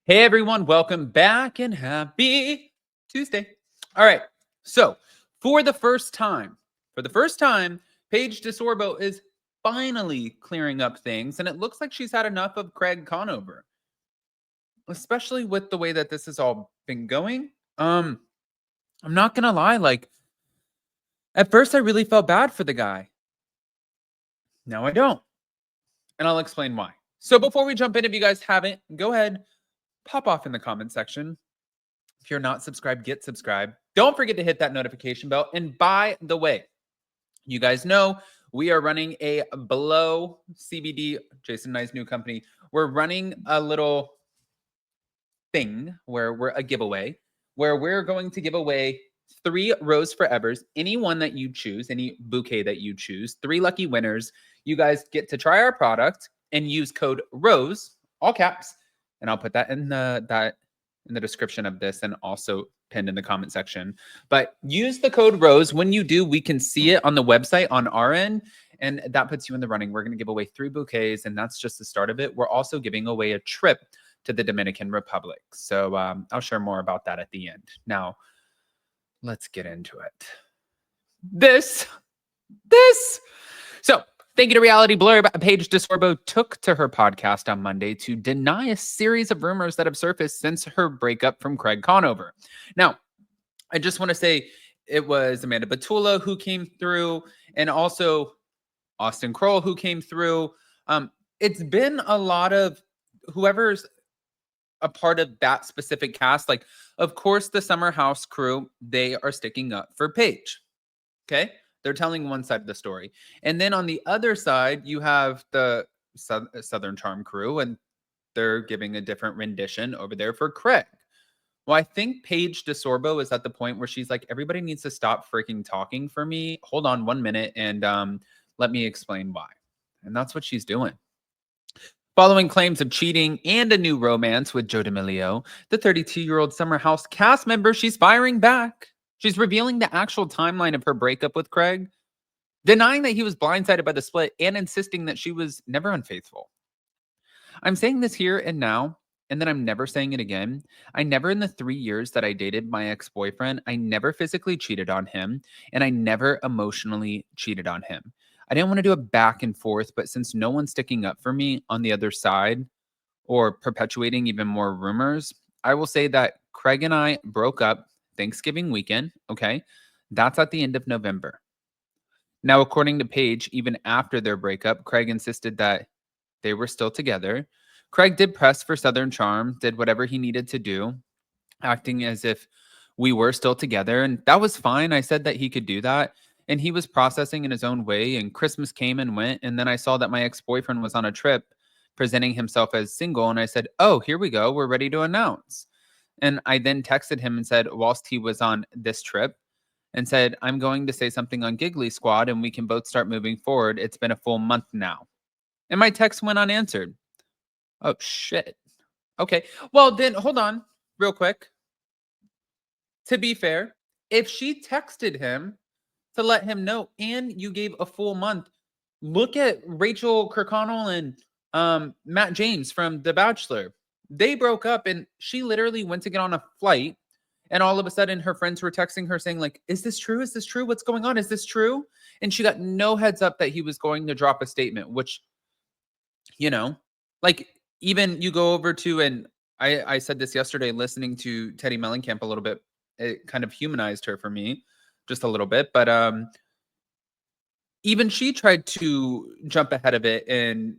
Hey everyone, welcome back and happy Tuesday. All right. So, for the first time, Paige Desorbo is finally clearing up things and it looks like she's had enough of Craig Conover, especially with the way that this has all been going. Um I'm not going to lie, like at first I really felt bad for the guy. Now I don't. And I'll explain why. So, before we jump in, if you guys haven't, go ahead, pop off in the comment section. If you're not subscribed, get subscribed. Don't forget to hit that notification bell. And by the way, you guys know we are running a Blow CBD, Jason and I's new company. We're running a little thing where we're a giveaway where we're going to give away 3 Rose Forevers, any one that you choose, any bouquet that you choose, 3 lucky winners. You guys get to try our product and use code ROSE, all caps, and I'll put that in the description of this and also pinned in the comment section. But use the code ROSE. When you do, we can see it on the website on our end, and that puts you in the running. We're going to give away 3 bouquets, and that's just the start of it. We're also giving away a trip to the Dominican Republic. So I'll share more about that at the end. Now, let's get into it. This. So, thank you to Reality Blurb. Paige Desorbo took to her podcast on Monday to deny a series of rumors that have surfaced since her breakup from Craig Conover. Now, I just want to say it was Amanda Batula who came through, and also Austin Kroll who came through. It's been a lot of whoever's a part of that specific cast. Like, of course, the Summer House crew, they are sticking up for Paige. Okay? They're telling one side of the story. And then on the other side, you have the Southern Charm crew, and they're giving a different rendition over there for Craig. Well, I think Paige Desorbo is at the point where she's like, everybody needs to stop freaking talking for me. Hold on 1 minute and let me explain why. And that's what she's doing. Following claims of cheating and a new romance with Joe D'Amelio, the 32-year-old Summer House cast member, she's firing back. She's revealing the actual timeline of her breakup with Craig, denying that he was blindsided by the split, and insisting that she was never unfaithful. I'm saying this here and now, and then I'm never saying it again. I never, in the 3 years that I dated my ex-boyfriend, I never physically cheated on him, and I never emotionally cheated on him. I didn't want to do a back and forth, but since no one's sticking up for me on the other side or perpetuating even more rumors, I will say that Craig and I broke up Thanksgiving weekend, okay? That's at the end of November. Now, according to Paige, even after their breakup, Craig insisted that they were still together. Craig did press for Southern Charm, did whatever he needed to do, acting as if we were still together, and that was fine. I said that he could do that. And he was processing in his own way, and Christmas came and went, and then I saw that my ex-boyfriend was on a trip presenting himself as single, and I said, oh, here we go, we're ready to announce. And I then texted him and said, whilst he was on this trip, and said, I'm going to say something on Giggly Squad, and we can both start moving forward. It's been a full month now. And my text went unanswered. Oh, shit. Okay, well then, hold on, real quick. To be fair, if she texted him to let him know, and you gave a full month. Look at Rachel Kirkconnell and Matt James from The Bachelor. They broke up, and she literally went to get on a flight, and all of a sudden her friends were texting her saying, like, is this true? Is this true? What's going on? Is this true? And she got no heads up that he was going to drop a statement, which, you know, like, even you go over to, and I said this yesterday, listening to Teddy Mellencamp a little bit, it kind of humanized her for me just a little bit, but even she tried to jump ahead of it, and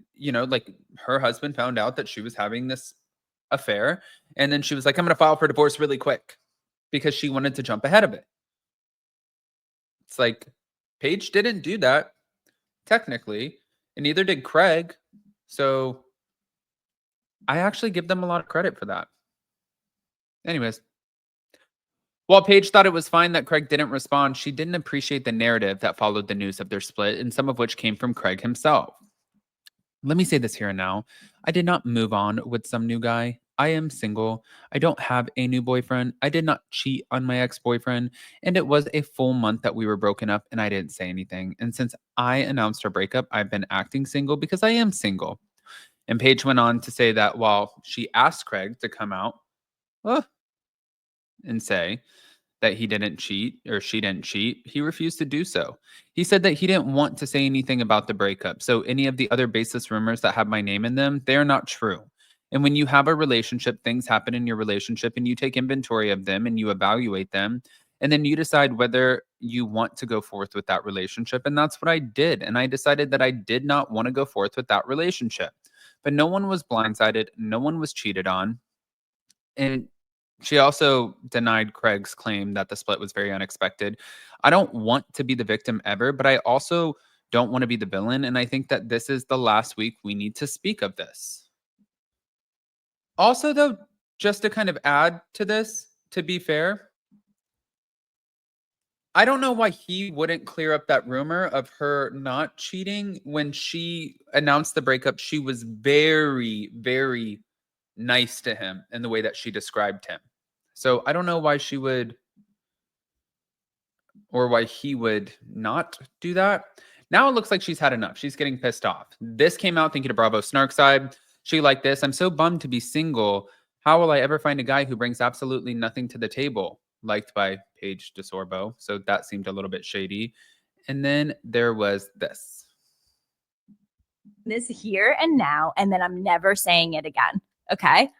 like, her husband found out that she was having this affair, and then she was like, I'm going to file for divorce really quick because she wanted to jump ahead of it. It's like, Paige didn't do that technically, and neither did Craig. So I actually give them a lot of credit for that. Anyways, while Paige thought it was fine that Craig didn't respond, she didn't appreciate the narrative that followed the news of their split, and some of which came from Craig himself. Let me say this here and now. I did not move on with some new guy. I am single. I don't have a new boyfriend. I did not cheat on my ex-boyfriend, and it was a full month that we were broken up, and I didn't say anything. And since I announced our breakup, I've been acting single because I am single. And Paige went on to say that while she asked Craig to come out and say that he didn't cheat or she didn't cheat, he refused to do so. He said that he didn't want to say anything about the breakup. So any of the other baseless rumors that have my name in them, they're not true. And when you have a relationship, things happen in your relationship and you take inventory of them and you evaluate them. And then you decide whether you want to go forth with that relationship. And that's what I did. And I decided that I did not want to go forth with that relationship. But no one was blindsided. No one was cheated on. And she also denied Craig's claim that the split was very unexpected. I don't want to be the victim ever, but I also don't want to be the villain. And I think that this is the last week we need to speak of this. Also, though, just to kind of add to this, to be fair, I don't know why he wouldn't clear up that rumor of her not cheating. When she announced the breakup, she was very, very nice to him in the way that she described him. So I don't know why she would or why he would not do that. Now it looks like she's had enough. She's getting pissed off. This came out, thank you to Bravo Snarkside. She liked this. I'm so bummed to be single. How will I ever find a guy who brings absolutely nothing to the table? Liked by Paige Desorbo. So that seemed a little bit shady. And then there was this. This here and now, and then I'm never saying it again. Okay?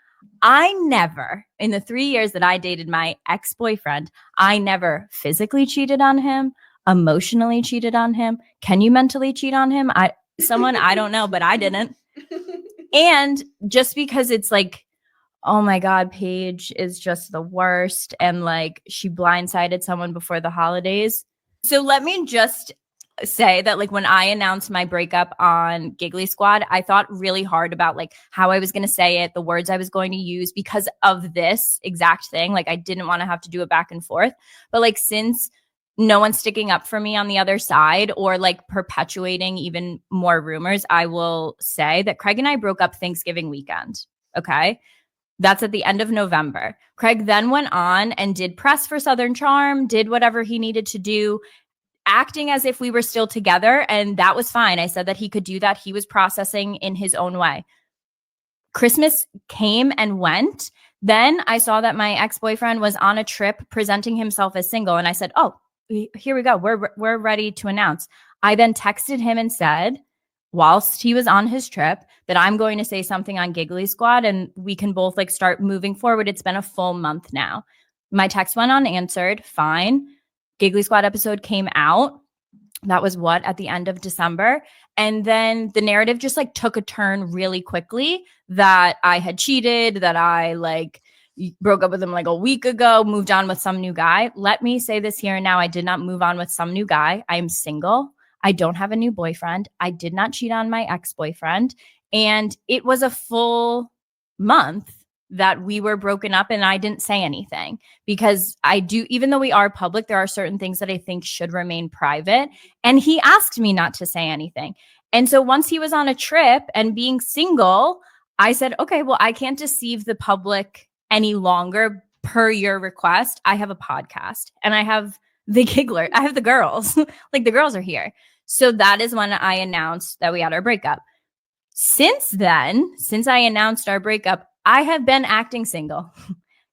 I never, in the 3 years that I dated my ex-boyfriend, I never physically cheated on him, emotionally cheated on him. Can you mentally cheat on him? I don't know, but I didn't. And just because it's like, oh my God, Paige is just the worst. And like she blindsided someone before the holidays. So let me just say that like when I announced my breakup on Giggly Squad, I thought really hard about like how I was going to say it, the words I was going to use because of this exact thing. Like I didn't want to have to do it back and forth. But like since no one's sticking up for me on the other side or like perpetuating even more rumors, I will say that Craig and I broke up Thanksgiving weekend. Okay. That's at the end of November. Craig then went on and did press for Southern Charm, did whatever he needed to do, acting as if we were still together. And that was fine. I said that he could do that. He was processing in his own way. Christmas came and went. Then I saw that my ex-boyfriend was on a trip presenting himself as single. And I said, oh, here we go. We're ready to announce. I then texted him and said, whilst he was on his trip, that I'm going to say something on Giggly Squad and we can both like start moving forward. It's been a full month now. My text went unanswered. Fine. Giggly Squad episode came out. That was at the end of December. And then the narrative just like took a turn really quickly that I had cheated, that I like broke up with him like a week ago, moved on with some new guy. Let me say this here and now. I did not move on with some new guy. I am single. I don't have a new boyfriend. I did not cheat on my ex-boyfriend. And it was a full month that we were broken up and I didn't say anything because even though we are public, there are certain things that I think should remain private. And he asked me not to say anything. And so once he was on a trip and being single, I said, okay, well, I can't deceive the public any longer per your request. I have a podcast and I have the giggler. I have the girls. Like the girls are here. So that is when I announced that we had our breakup. Since then, since I announced our breakup, I have been acting single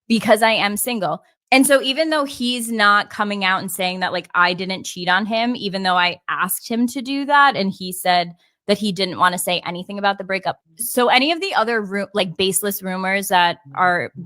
because I am single. And so even though he's not coming out and saying that like I didn't cheat on him, even though I asked him to do that and he said that he didn't want to say anything about the breakup. So any of the other like baseless rumors that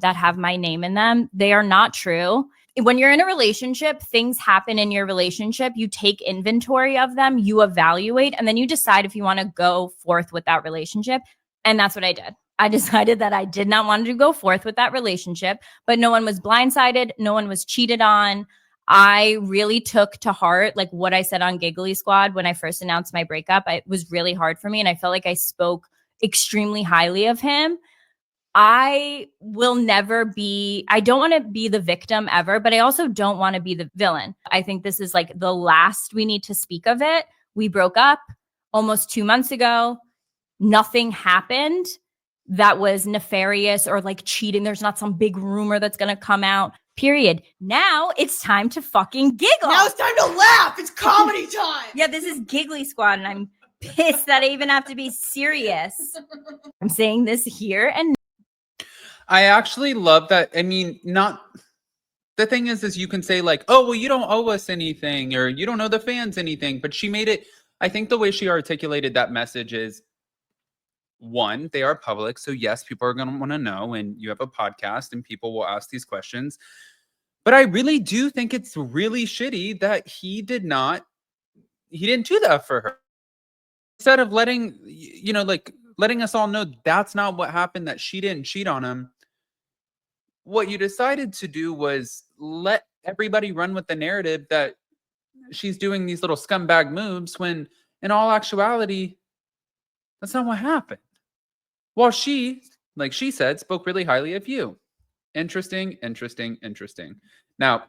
have my name in them, they are not true. When you're in a relationship, things happen in your relationship. You take inventory of them, you evaluate, and then you decide if you want to go forth with that relationship. And that's what I did. I decided that I did not want to go forth with that relationship, but no one was blindsided. No one was cheated on. I really took to heart like what I said on Giggly Squad when I first announced my breakup. It was really hard for me. And I felt like I spoke extremely highly of him. I don't want to be the victim ever, but I also don't want to be the villain. I think this is like the last we need to speak of it. We broke up almost 2 months ago. Nothing happened that was nefarious or like cheating. There's not some big rumor that's going to come out, period. Now it's time to fucking giggle. Now it's time to laugh. It's comedy time. Yeah, this is Giggly Squad and I'm pissed that I even have to be serious. I'm saying this here and I actually love that. I mean, not the thing is you can say like, oh, well, you don't owe us anything or you don't owe the fans anything. But she made it, I think the way she articulated that message is one, they are public. So yes, people are going to want to know, and you have a podcast and people will ask these questions. But I really do think it's really shitty that he didn't do that for her. Instead of letting, like letting us all know that's not what happened, that she didn't cheat on him. What you decided to do was let everybody run with the narrative that she's doing these little scumbag moves when in all actuality, that's not what happened. While she, like she said, spoke really highly of you. Interesting. Now,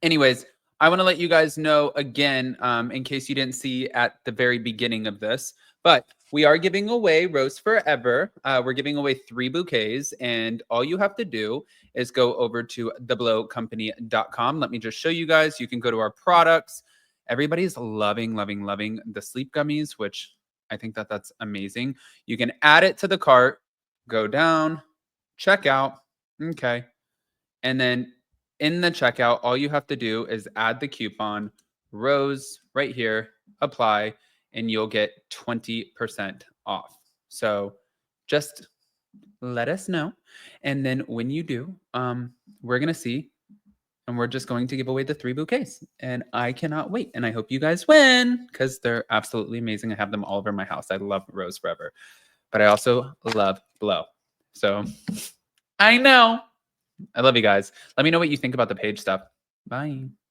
anyways, I want to let you guys know again, in case you didn't see at the very beginning of this, but we are giving away Rose Forever. We're giving away 3 bouquets, and all you have to do is go over to theblowcompany.com. Let me just show you guys. You can go to our products. Everybody's loving the sleep gummies, which I think that's amazing. You can add it to the cart, go down, check out. Okay. And then in the checkout, all you have to do is add the coupon Rose right here, apply, and you'll get 20% off. So just let us know. And then when you do, we're going to see, and we're just going to give away the 3 bouquets. And I cannot wait. And I hope you guys win because they're absolutely amazing. I have them all over my house. I love Rose Forever, but I also love Blow. So I know. I love you guys. Let me know what you think about the Paige stuff. Bye.